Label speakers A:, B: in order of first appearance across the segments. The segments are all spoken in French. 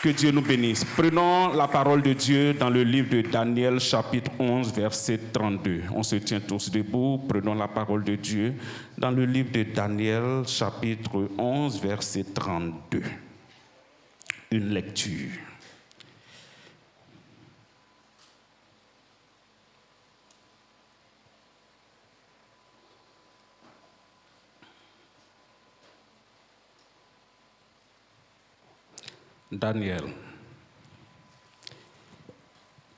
A: Que Dieu nous bénisse. Prenons la parole de Dieu dans le livre de Daniel, chapitre 11, verset 32. On se tient tous debout. Prenons la parole de Dieu dans le livre de Daniel, chapitre 11, verset 32. Une lecture. Daniel.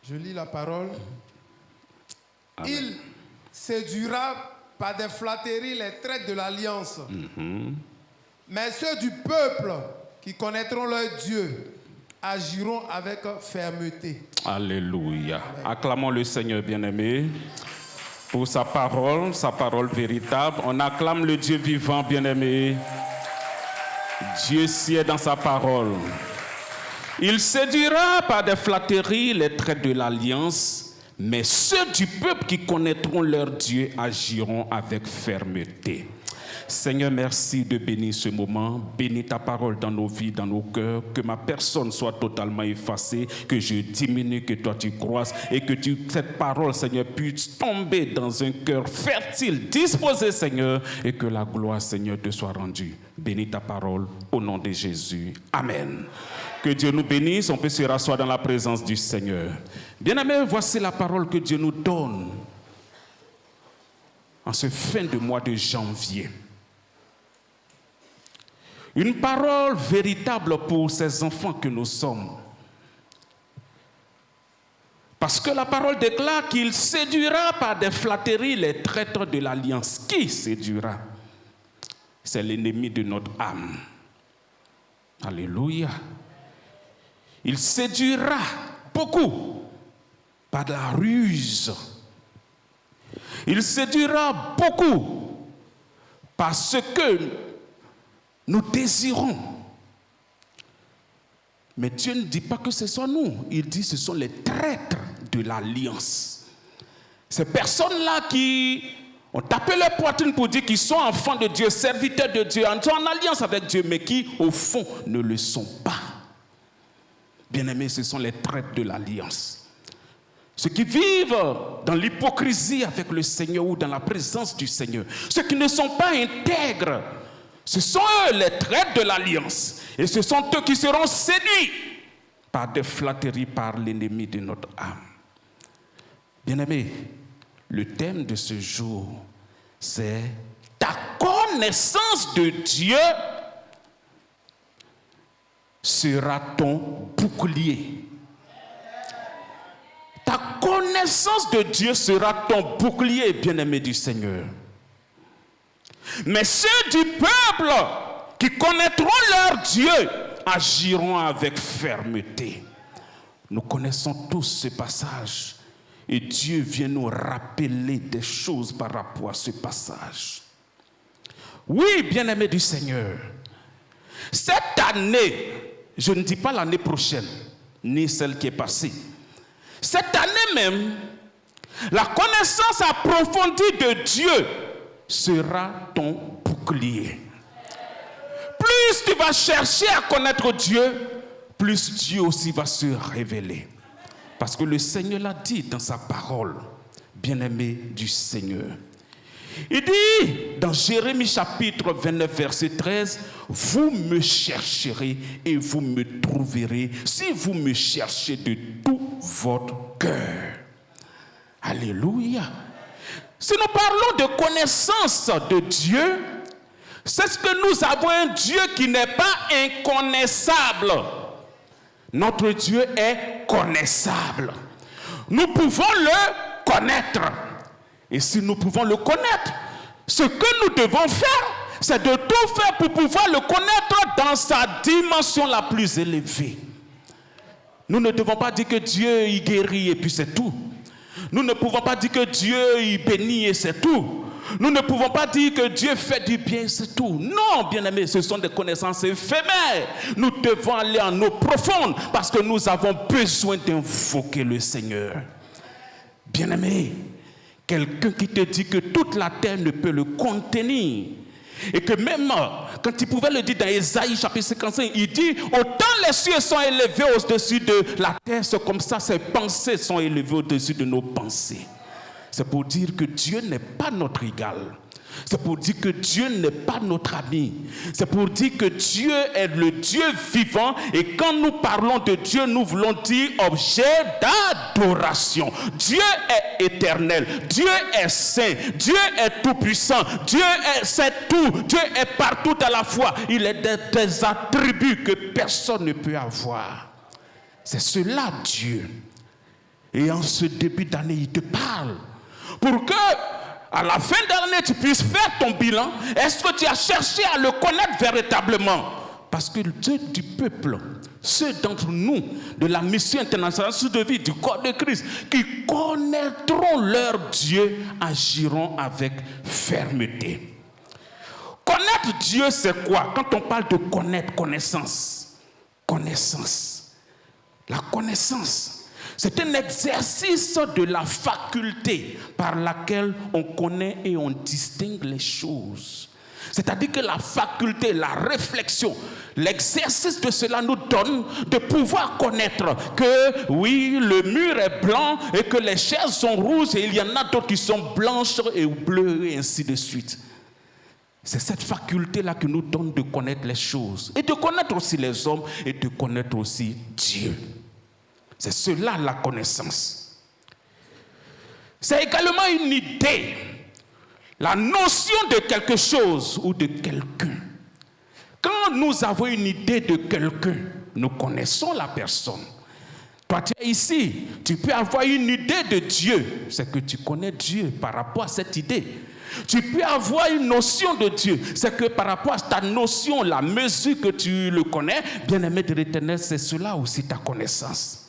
B: Je lis la parole.
A: Amen.
B: Il séduira par des flatteries les traîtres de l'alliance. Mais ceux du peuple qui connaîtront leur Dieu agiront avec fermeté.
A: Alléluia. Acclamons le Seigneur bien-aimé pour sa parole véritable. On acclame le Dieu vivant bien-aimé. Dieu sied dans sa parole. Il séduira par des flatteries les traîtres de l'alliance, mais ceux du peuple qui connaîtront leur Dieu agiront avec fermeté. Seigneur, merci de bénir ce moment. Bénis ta parole dans nos vies, dans nos cœurs. Que ma personne soit totalement effacée, que je diminue, que toi tu croisses et que cette parole, Seigneur, puisse tomber dans un cœur fertile, disposé, Seigneur, et que la gloire, Seigneur, te soit rendue. Bénis ta parole au nom de Jésus. Amen. Que Dieu nous bénisse. On peut se rasseoir dans la présence du Seigneur. Bien-aimés, voici la parole que Dieu nous donne en ce fin de mois de janvier. Une parole véritable pour ces enfants que nous sommes. Parce que la parole déclare qu'il séduira par des flatteries les traîtres de l'alliance. Qui séduira? C'est l'ennemi de notre âme. Alléluia. Il séduira beaucoup par de la ruse. Il séduira beaucoup par ce que nous désirons. Mais Dieu ne dit pas que ce soit nous. Il dit que ce sont les traîtres de l'alliance. Ces personnes-là qui ont tapé leur poitrine pour dire qu'ils sont enfants de Dieu, serviteurs de Dieu, en alliance avec Dieu, mais qui, au fond, ne le sont pas. Bien-aimés, ce sont les traîtres de l'alliance. Ceux qui vivent dans l'hypocrisie avec le Seigneur ou dans la présence du Seigneur. Ceux qui ne sont pas intègres. Ce sont eux les traîtres de l'alliance. Et ce sont eux qui seront séduits par des flatteries par l'ennemi de notre âme. Bien-aimés, le thème de ce jour, c'est ta connaissance de Dieu sera ton bouclier. Ta connaissance de Dieu sera ton bouclier, bien-aimé du Seigneur. Mais ceux du peuple qui connaîtront leur Dieu agiront avec fermeté. Nous connaissons tous ce passage et Dieu vient nous rappeler des choses par rapport à ce passage. Oui, bien-aimé du Seigneur, cette année, je ne dis pas l'année prochaine, ni celle qui est passée, cette année même, la connaissance approfondie de Dieu sera ton bouclier. Plus tu vas chercher à connaître Dieu, plus Dieu aussi va se révéler. Parce que le Seigneur l'a dit dans sa parole, bien-aimé du Seigneur. Il dit dans Jérémie chapitre 29 verset 13, vous me chercherez et vous me trouverez si vous me cherchez de tout votre cœur. Alléluia. Si nous parlons de connaissance de Dieu, c'est ce que nous avons un Dieu qui n'est pas inconnaissable. Notre Dieu est connaissable. Nous pouvons le connaître. Et si nous pouvons le connaître, ce que nous devons faire, c'est de tout faire pour pouvoir le connaître dans sa dimension la plus élevée. Nous ne devons pas dire que Dieu il guérit et puis c'est tout. Nous ne pouvons pas dire que Dieu il bénit et c'est tout. Nous ne pouvons pas dire que Dieu fait du bien, c'est tout. Non, bien-aimés, ce sont des connaissances éphémères. Nous devons aller en eau profonde parce que nous avons besoin d'invoquer le Seigneur. Bien-aimés, quelqu'un qui te dit que toute la terre ne peut le contenir, Et que même quand il pouvait le dire dans Ésaïe chapitre 55, il dit, autant les cieux sont élevés au-dessus de la terre, c'est comme ça ses pensées sont élevées au-dessus de nos pensées. C'est pour dire que Dieu n'est pas notre égal. C'est pour dire que Dieu n'est pas notre ami. C'est pour dire que Dieu est le Dieu vivant. Et quand nous parlons de Dieu, nous voulons dire objet d'adoration. Dieu est éternel. Dieu est saint. Dieu est tout-puissant. Dieu sait tout. Dieu est partout à la fois. Il est des attributs que personne ne peut avoir. C'est cela Dieu. Et en ce début d'année, il te parle. Pour que à la fin de l'année, tu puisses faire ton bilan. Est-ce que tu as cherché à le connaître véritablement? Parce que Dieu du peuple, ceux d'entre nous, de la mission internationale de vie du corps de Christ, qui connaîtront leur Dieu, agiront avec fermeté. Connaître Dieu, c'est quoi? Quand on parle de connaître, connaissance. Connaissance. La connaissance. C'est un exercice de la faculté par laquelle on connaît et on distingue les choses. C'est-à-dire que la faculté, la réflexion, l'exercice de cela nous donne de pouvoir connaître que oui, le mur est blanc et que les chaises sont rouges et il y en a d'autres qui sont blanches et bleues et ainsi de suite. C'est cette faculté-là qui nous donne de connaître les choses et de connaître aussi les hommes et de connaître aussi Dieu. C'est cela la connaissance. C'est également une idée, la notion de quelque chose ou de quelqu'un. Quand nous avons une idée de quelqu'un, nous connaissons la personne. Toi, tu es ici, tu peux avoir une idée de Dieu. C'est que tu connais Dieu par rapport à cette idée. Tu peux avoir une notion de Dieu. C'est que par rapport à ta notion, la mesure que tu le connais, bien-aimé de l'Éternel, c'est cela aussi ta connaissance.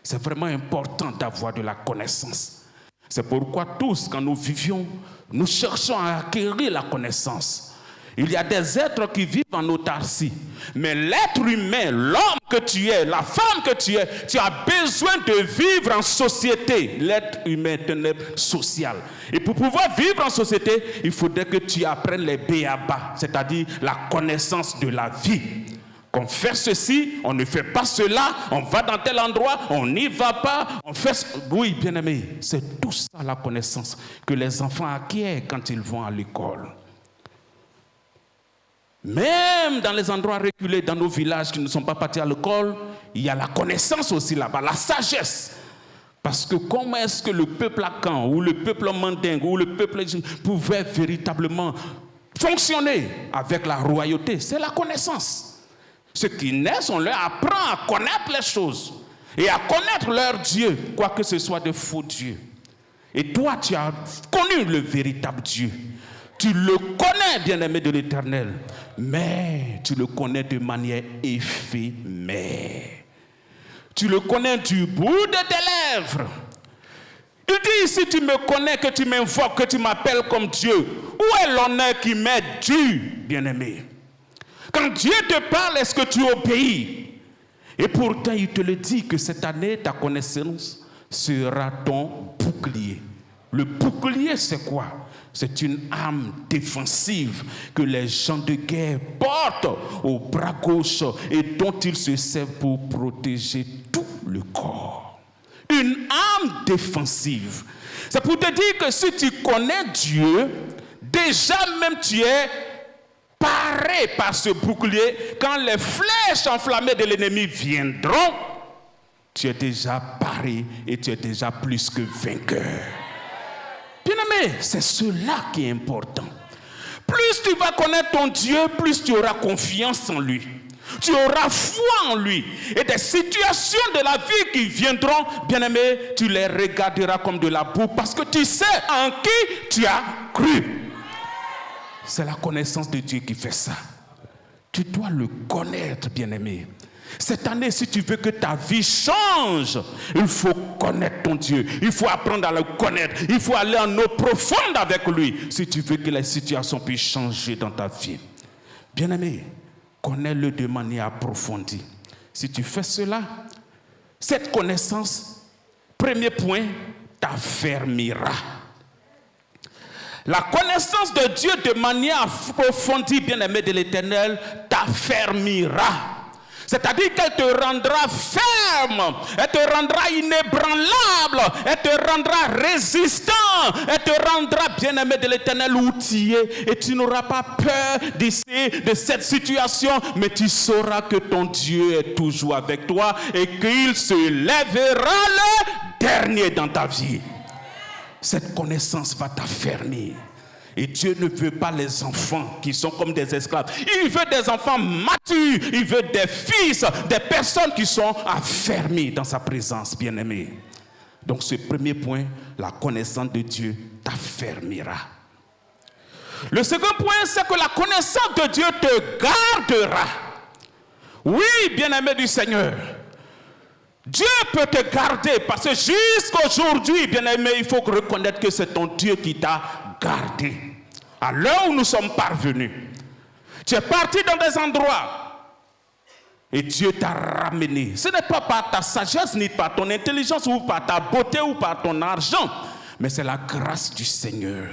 A: C'est vraiment important d'avoir de la connaissance. C'est pourquoi tous, quand nous vivions, nous cherchons à acquérir la connaissance. Il y a des êtres qui vivent en autarcie. Mais l'être humain, l'homme que tu es, la femme que tu es, tu as besoin de vivre en société. L'être humain est un être social. Et pour pouvoir vivre en société, il faudrait que tu apprennes les b.a.-ba, c'est-à-dire la connaissance de la vie. Qu'on fait ceci, on ne fait pas cela, on va dans tel endroit, on n'y va pas, on fait... Oui, bien-aimé, c'est tout ça la connaissance que les enfants acquièrent quand ils vont à l'école. Même dans les endroits reculés, dans nos villages qui ne sont pas partis à l'école, il y a la connaissance aussi là-bas, la sagesse. Parce que comment est-ce que le peuple Akan, ou le peuple Mandingue, ou le peuple pouvait véritablement fonctionner avec la royauté? C'est la connaissance. Ceux qui naissent, on leur apprend à connaître les choses et à connaître leur Dieu, quoique ce soit de faux dieux. Et toi, tu as connu le véritable Dieu. Tu le connais, bien-aimé de l'Éternel, mais tu le connais de manière éphémère. Tu le connais du bout de tes lèvres. Il dit, si tu me connais, que tu m'invoques, que tu m'appelles comme Dieu, où est l'honneur qui m'est dû, bien-aimé? Quand Dieu te parle, est-ce que tu obéis? Et pourtant, il te le dit que cette année, ta connaissance sera ton bouclier. Le bouclier, c'est quoi? C'est une arme défensive que les gens de guerre portent au bras gauche et dont ils se servent pour protéger tout le corps. Une arme défensive. C'est pour te dire que si tu connais Dieu, déjà même tu es paré par ce bouclier. Quand les flèches enflammées de l'ennemi viendront, tu es déjà paré et tu es déjà plus que vainqueur. Bien-aimé, c'est cela qui est important. Plus tu vas connaître ton Dieu, plus tu auras confiance en lui. Tu auras foi en lui. Et des situations de la vie qui viendront, bien-aimé, tu les regarderas comme de la boue parce que tu sais en qui tu as cru. C'est la connaissance de Dieu qui fait ça. Tu dois le connaître, bien-aimé. Cette année, si tu veux que ta vie change, il faut connaître ton Dieu. Il faut apprendre à le connaître. Il faut aller en eau profonde avec lui si tu veux que les situations puissent changer dans ta vie. Bien-aimé, connais-le de manière approfondie. Si tu fais cela, cette connaissance, premier point, t'affermira. La connaissance de Dieu de manière approfondie, bien-aimé de l'Éternel, t'affermira. C'est-à-dire qu'elle te rendra ferme, elle te rendra inébranlable, elle te rendra résistant, elle te rendra, bien-aimé de l'Éternel, outillé. Et tu n'auras pas peur d'ici, de cette situation, mais tu sauras que ton Dieu est toujours avec toi et qu'il se lèvera le dernier dans ta vie. Cette connaissance va t'affermir. Et Dieu ne veut pas les enfants qui sont comme des esclaves. Il veut des enfants matures. Il veut des fils, des personnes qui sont affermies dans sa présence, bien-aimés. Donc ce premier point, la connaissance de Dieu t'affermira. Le second point, c'est que la connaissance de Dieu te gardera. Oui, bien-aimé du Seigneur. Dieu peut te garder parce que jusqu'aujourd'hui, bien-aimé, il faut reconnaître que c'est ton Dieu qui t'a gardé. À l'heure où nous sommes parvenus, tu es parti dans des endroits et Dieu t'a ramené. Ce n'est pas par ta sagesse, ni par ton intelligence, ou par ta beauté, ou par ton argent, mais c'est la grâce du Seigneur.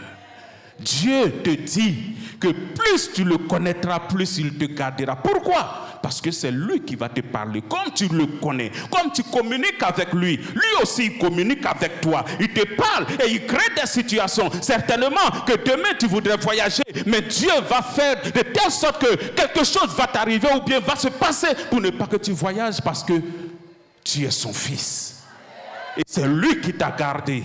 A: Dieu te dit que plus tu le connaîtras, plus il te gardera. Pourquoi? Parce que c'est lui qui va te parler. Comme tu le connais, comme tu communiques avec lui, lui aussi il communique avec toi. Il te parle et il crée des situations. Certainement que demain tu voudrais voyager, mais Dieu va faire de telle sorte que quelque chose va t'arriver ou bien va se passer pour ne pas que tu voyages parce que tu es son fils. Et c'est lui qui t'a gardé.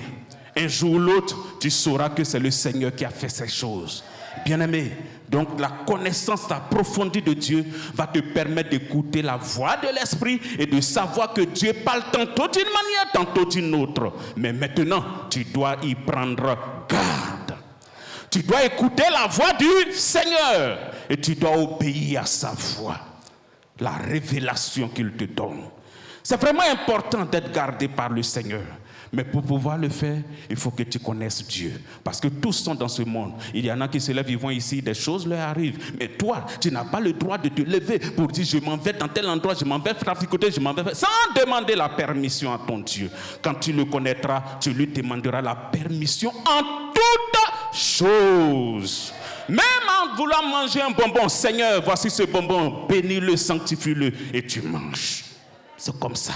A: Un jour ou l'autre, tu sauras que c'est le Seigneur qui a fait ces choses. Bien-aimé, donc la connaissance approfondie de Dieu va te permettre d'écouter la voix de l'Esprit et de savoir que Dieu parle tantôt d'une manière, tantôt d'une autre. Mais maintenant, tu dois y prendre garde. Tu dois écouter la voix du Seigneur et tu dois obéir à sa voix, la révélation qu'il te donne. C'est vraiment important d'être gardé par le Seigneur. Mais pour pouvoir le faire, il faut que tu connaisses Dieu. Parce que tous sont dans ce monde. Il y en a qui se lèvent, ils vont ici, des choses leur arrivent. Mais toi, tu n'as pas le droit de te lever pour dire je m'en vais dans tel endroit, je m'en vais traficoter, je m'en vais faire. Sans demander la permission à ton Dieu. Quand tu le connaîtras, tu lui demanderas la permission en toutes choses. Même en voulant manger un bonbon, Seigneur, voici ce bonbon, bénis-le, sanctifie-le, et tu manges. C'est comme ça.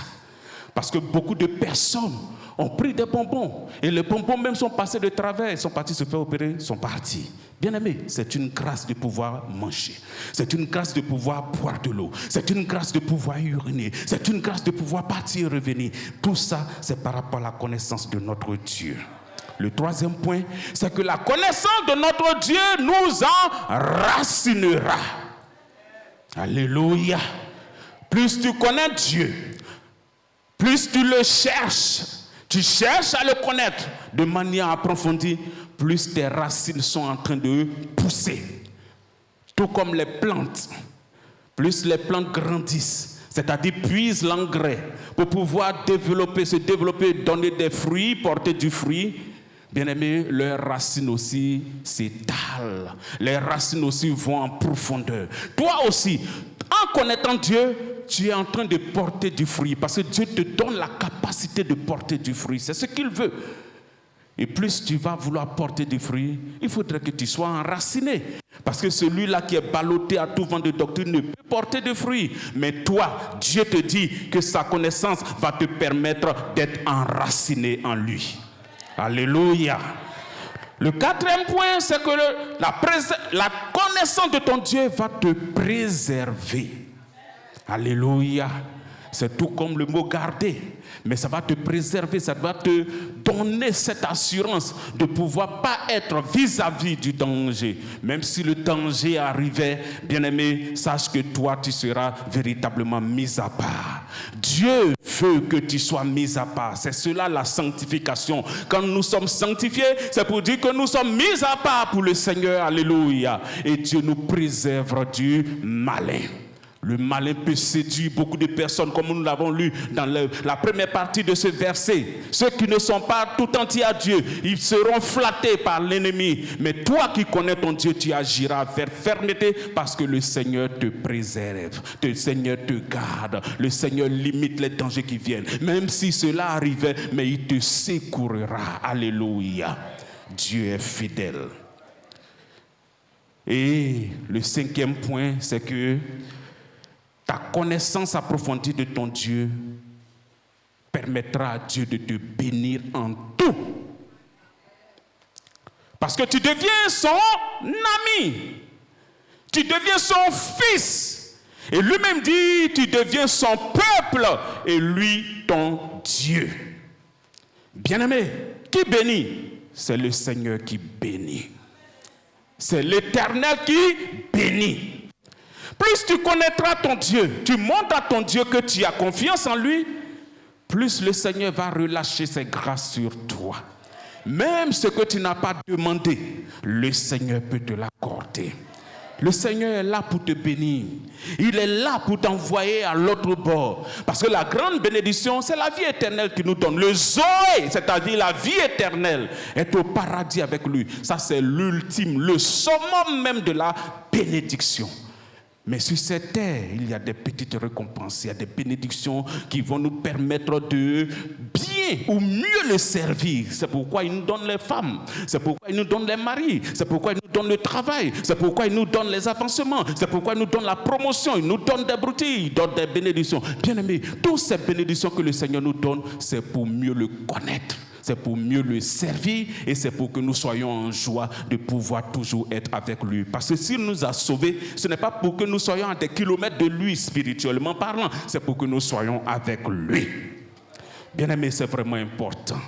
A: Parce que beaucoup de personnes ont pris des bonbons. Et les bonbons même sont passés de travers. Ils sont partis se faire opérer, sont partis. Bien-aimé, c'est une grâce de pouvoir manger. C'est une grâce de pouvoir boire de l'eau. C'est une grâce de pouvoir uriner. C'est une grâce de pouvoir partir et revenir. Tout ça, c'est par rapport à la connaissance de notre Dieu. Le troisième point, c'est que la connaissance de notre Dieu nous enracinera. Alléluia. Plus tu connais Dieu, plus tu le cherches, tu cherches à le connaître de manière approfondie, plus tes racines sont en train de pousser. Tout comme les plantes, plus les plantes grandissent, c'est-à-dire puisent l'engrais pour pouvoir se développer, donner des fruits, porter du fruit. Bien-aimés, leurs racines aussi s'étalent. Les racines aussi vont en profondeur. Toi aussi, en connaissant Dieu, tu es en train de porter du fruit. Parce que Dieu te donne la capacité de porter du fruit. C'est ce qu'il veut. Et plus tu vas vouloir porter du fruit, il faudrait que tu sois enraciné. Parce que celui-là qui est ballotté à tout vent de doctrine ne peut porter de fruits. Mais toi, Dieu te dit que sa connaissance va te permettre d'être enraciné en lui. Alléluia. Le quatrième point, c'est que la connaissance de ton Dieu va te préserver. Alléluia. C'est tout comme le mot garder. Mais ça va te préserver, ça va te donner cette assurance de pouvoir pas être vis-à-vis du danger. Même si le danger arrivait, bien-aimé, sache que toi, tu seras véritablement mis à part. Dieu veut que tu sois mis à part. C'est cela la sanctification. Quand nous sommes sanctifiés, c'est pour dire que nous sommes mis à part pour le Seigneur. Alléluia. Et Dieu nous préserve du malin. Le malin peut séduire beaucoup de personnes, comme nous l'avons lu dans la première partie de ce verset. Ceux qui ne sont pas tout entiers à Dieu, ils seront flattés par l'ennemi. Mais toi qui connais ton Dieu, tu agiras vers fermeté parce que le Seigneur te préserve. Le Seigneur te garde. Le Seigneur limite les dangers qui viennent. Même si cela arrivait, mais il te secourra. Alléluia. Dieu est fidèle. Et le 5e point, c'est que ta connaissance approfondie de ton Dieu permettra à Dieu de te bénir en tout. Parce que tu deviens son ami. Tu deviens son fils. Et lui-même dit, tu deviens son peuple et lui ton Dieu. Bien-aimé, qui bénit? C'est le Seigneur qui bénit. C'est l'Éternel qui bénit. Plus tu connaîtras ton Dieu, tu montres à ton Dieu que tu as confiance en lui, plus le Seigneur va relâcher ses grâces sur toi. Même ce que tu n'as pas demandé, le Seigneur peut te l'accorder. Le Seigneur est là pour te bénir. Il est là pour t'envoyer à l'autre bord. Parce que la grande bénédiction, c'est la vie éternelle qu'il nous donne. Le Zoé, c'est-à-dire la vie éternelle, est au paradis avec lui. Ça, c'est l'ultime, le summum même de la bénédiction. Mais sur cette terre, il y a des petites récompenses, il y a des bénédictions qui vont nous permettre de bien ou mieux le servir. C'est pourquoi il nous donne les femmes, c'est pourquoi il nous donne les maris, c'est pourquoi il nous donne le travail, c'est pourquoi il nous donne les avancements, c'est pourquoi il nous donne la promotion, il nous donne des broutilles, il donne des bénédictions. Bien aimé, toutes ces bénédictions que le Seigneur nous donne, c'est pour mieux le connaître. C'est pour mieux le servir et c'est pour que nous soyons en joie de pouvoir toujours être avec lui. Parce que s'il nous a sauvés, ce n'est pas pour que nous soyons à des kilomètres de lui spirituellement parlant, c'est pour que nous soyons avec lui. Bien-aimé, c'est vraiment important.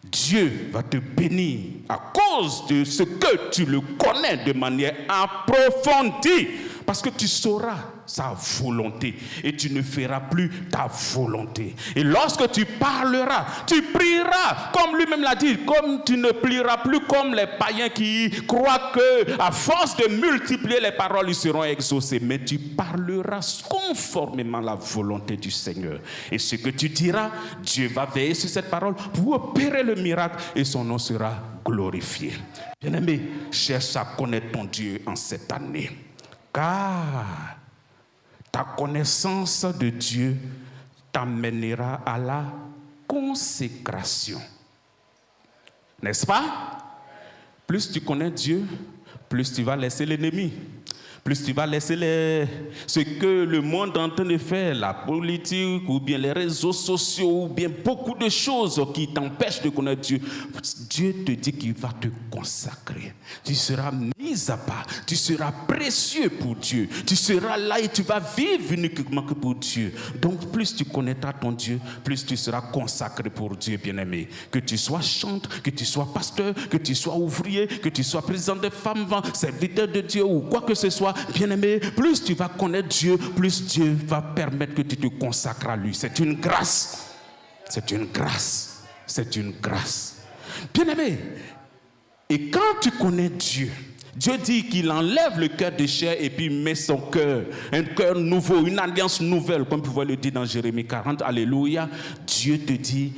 A: Dieu va te bénir à cause de ce que tu le connais de manière approfondie. Parce que tu sauras sa volonté et tu ne feras plus ta volonté. Et lorsque tu parleras, tu prieras, comme lui-même l'a dit, comme tu ne prieras plus comme les païens qui croient que à force de multiplier les paroles, ils seront exaucés. Mais tu parleras conformément à la volonté du Seigneur. Et ce que tu diras, Dieu va veiller sur cette parole pour opérer le miracle et son nom sera glorifié. Bien-aimé, cherche à connaître ton Dieu en cette année. Car ta connaissance de Dieu t'amènera à la consécration. N'est-ce pas? Plus tu connais Dieu, plus tu vas laisser l'ennemi. Plus tu vas laisser ce que le monde est en train de faire, la politique ou bien les réseaux sociaux ou bien beaucoup de choses qui t'empêchent de connaître Dieu. Dieu te dit qu'il va te consacrer. Tu seras mis à part. Tu seras précieux pour Dieu. Tu seras là et tu vas vivre uniquement que pour Dieu. Donc plus tu connaîtras ton Dieu, plus tu seras consacré pour Dieu, bien-aimé. Que tu sois chantre, que tu sois pasteur, que tu sois ouvrier, que tu sois président des femmes, serviteur de Dieu ou quoi que ce soit. Bien-aimé, plus tu vas connaître Dieu, plus Dieu va permettre que tu te consacres à lui. C'est une grâce. C'est une grâce. C'est une grâce. Bien-aimé, et quand tu connais Dieu, Dieu dit qu'il enlève le cœur de chair et puis met son cœur, un cœur nouveau, une alliance nouvelle, comme vous pouvez le dire dans Jérémie 40. Alléluia. Dieu te dit,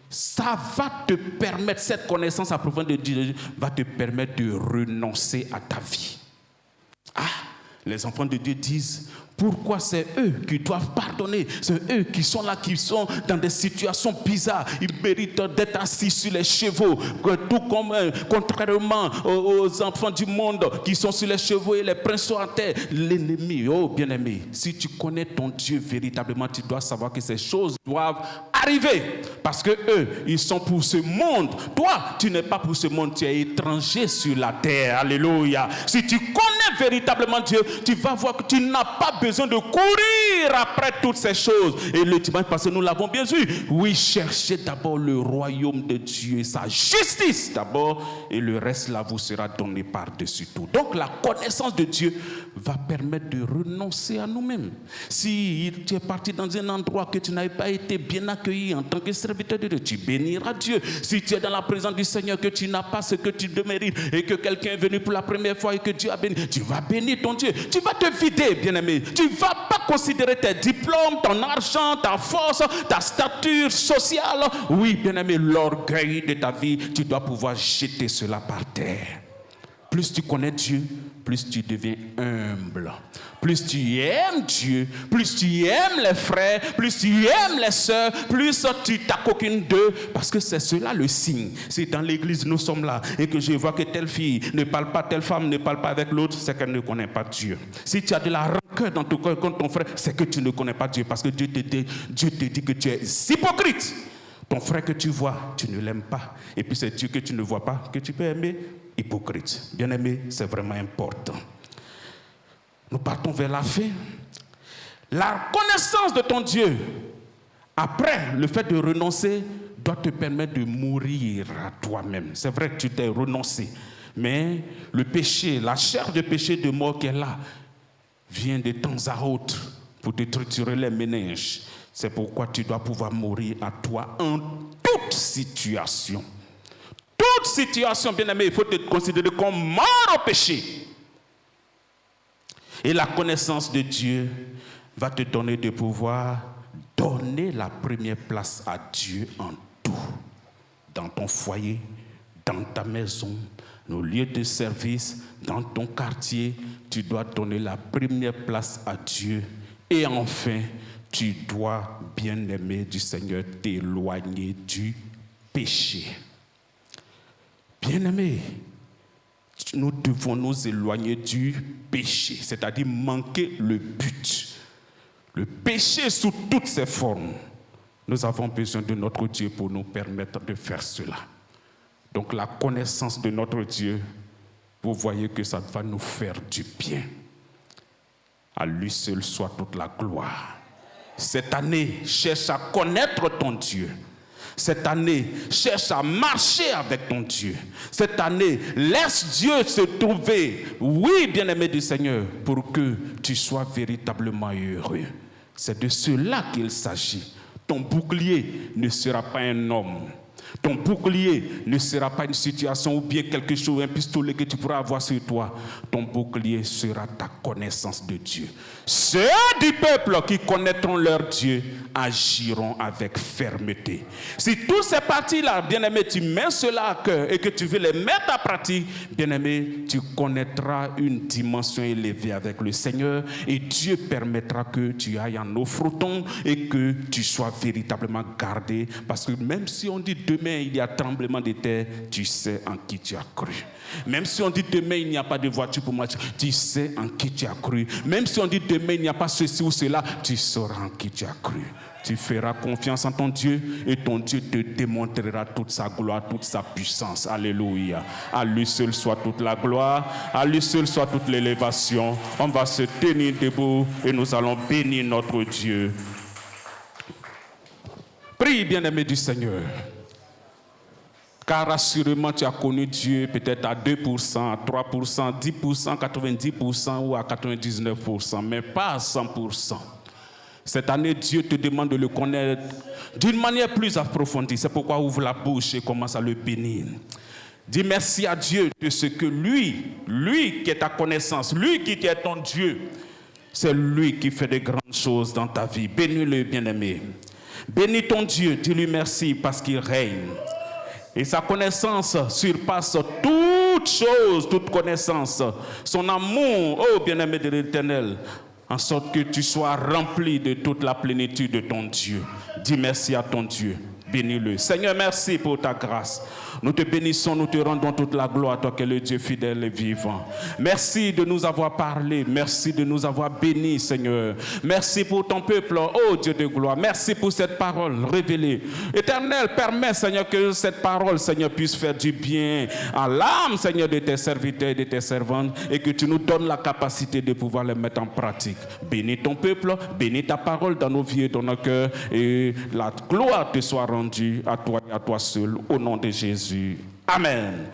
A: ça va te permettre, cette connaissance approfondie de Dieu va te permettre de renoncer à ta vie. Ah, les enfants de Dieu disent, pourquoi c'est eux qui doivent pardonner? C'est eux qui sont là, qui sont dans des situations bizarres. Ils méritent d'être assis sur les chevaux. Tout comme, contrairement aux enfants du monde qui sont sur les chevaux et les princes sont à terre. L'ennemi, oh bien-aimé, si tu connais ton Dieu véritablement, tu dois savoir que ces choses doivent arriver. Parce que eux, ils sont pour ce monde. Toi, tu n'es pas pour ce monde, tu es étranger sur la terre. Alléluia. Si tu connais véritablement Dieu, tu vas voir que tu n'as pas besoin de courir après toutes ces choses. Et le dimanche passé, nous l'avons bien vu. Oui, cherchez d'abord le royaume de Dieu et sa justice d'abord, et le reste là vous sera donné par-dessus tout. Donc la connaissance de Dieu va permettre de renoncer à nous-mêmes. Si tu es parti dans un endroit que tu n'avais pas été bien accueilli en tant que serviteur de Dieu, tu béniras Dieu. Si tu es dans la présence du Seigneur, que tu n'as pas ce que tu mérites et que quelqu'un est venu pour la première fois et que Dieu a béni, tu vas bénir ton Dieu. Tu vas te vider, bien-aimé. Tu ne vas pas considérer tes diplômes, ton argent, ta force, ta stature sociale. Oui, bien-aimé, l'orgueil de ta vie, tu dois pouvoir jeter cela par terre. Plus tu connais Dieu, plus tu deviens humble. Plus tu aimes Dieu, plus tu aimes les frères, plus tu aimes les sœurs, plus tu t'acoquines d'eux, parce que c'est cela le signe. Si dans l'église nous sommes là et que je vois que telle fille ne parle pas, telle femme ne parle pas avec l'autre, c'est qu'elle ne connaît pas Dieu. Si tu as de la rancœur dans ton cœur contre ton frère, c'est que tu ne connais pas Dieu, parce que Dieu te dit que tu es hypocrite. Ton frère que tu vois, tu ne l'aimes pas. Et puis c'est Dieu que tu ne vois pas, que tu peux aimer, hypocrite. Bien aimé, c'est vraiment important. Nous partons vers la fin. La connaissance de ton Dieu, après le fait de renoncer, doit te permettre de mourir à toi-même. C'est vrai que tu t'es renoncé, mais le péché, la chair de péché de mort qui est là, vient de temps à autre pour te triturer les méninges. C'est pourquoi tu dois pouvoir mourir à toi en toute situation. Toute situation, bien aimé, il faut te considérer comme mort au péché. Et la connaissance de Dieu va te donner de pouvoir donner la première place à Dieu en tout. Dans ton foyer, dans ta maison, nos lieux de service, dans ton quartier, tu dois donner la première place à Dieu. Et enfin, tu dois, bien-aimé du Seigneur, t'éloigner du péché. Bien-aimé, nous devons nous éloigner du péché, c'est-à-dire manquer le but. Le péché sous toutes ses formes. Nous avons besoin de notre Dieu pour nous permettre de faire cela. Donc la connaissance de notre Dieu, vous voyez que ça va nous faire du bien. À lui seul soit toute la gloire. Cette année, cherche à connaître ton Dieu. Cette année, cherche à marcher avec ton Dieu. Cette année, laisse Dieu se trouver, oui, bien-aimé du Seigneur, pour que tu sois véritablement heureux. C'est de cela qu'il s'agit. Ton bouclier ne sera pas un homme. Ton bouclier ne sera pas une situation ou bien quelque chose, un pistolet que tu pourras avoir sur toi. Ton bouclier sera ta connaissance de Dieu. Ceux du peuple qui connaîtront leur Dieu agiront avec fermeté. Si tous ces parties-là, bien-aimé, tu mets cela à cœur et que tu veux les mettre en pratique, bien-aimé, tu connaîtras une dimension élevée avec le Seigneur et Dieu permettra que tu ailles en eau flottante et que tu sois véritablement gardé. Parce que même si on dit demain il y a tremblement de terre, tu sais en qui tu as cru. Même si on dit demain il n'y a pas de voiture pour moi, tu sais en qui tu as cru. Même si on dit demain il n'y a pas ceci ou cela, tu sauras en qui tu as cru. Tu feras confiance en ton Dieu et ton Dieu te démontrera toute sa gloire, toute sa puissance. Alléluia. À lui seul soit toute la gloire, à lui seul soit toute l'élévation. On va se tenir debout et nous allons bénir notre Dieu. Prie, bien-aimé du Seigneur. Car assurément, tu as connu Dieu peut-être à 2%, à 3%, 10%, 90% ou à 99%, mais pas à 100%. Cette année, Dieu te demande de le connaître d'une manière plus approfondie. C'est pourquoi ouvre la bouche et commence à le bénir. Dis merci à Dieu de ce que lui qui est ta connaissance, lui qui est ton Dieu, c'est lui qui fait de grandes choses dans ta vie. Bénis-le, bien-aimé. Bénis ton Dieu, dis-lui merci parce qu'il règne. Et sa connaissance surpasse toute chose, toute connaissance. Son amour, oh bien-aimé de l'Éternel, en sorte que tu sois rempli de toute la plénitude de ton Dieu. Dis merci à ton Dieu. Bénis-le. Seigneur, merci pour ta grâce. Nous te bénissons, nous te rendons toute la gloire, toi qui es le Dieu fidèle et vivant. Merci de nous avoir parlé, merci de nous avoir bénis, Seigneur. Merci pour ton peuple, oh Dieu de gloire. Merci pour cette parole révélée. Éternel, permets, Seigneur, que cette parole, Seigneur, puisse faire du bien à l'âme, Seigneur, de tes serviteurs et de tes servantes, et que tu nous donnes la capacité de pouvoir les mettre en pratique. Bénis ton peuple, bénis ta parole dans nos vies et dans nos cœurs, et la gloire te soit rendue à toi et à toi seul, au nom de Jésus. Amen.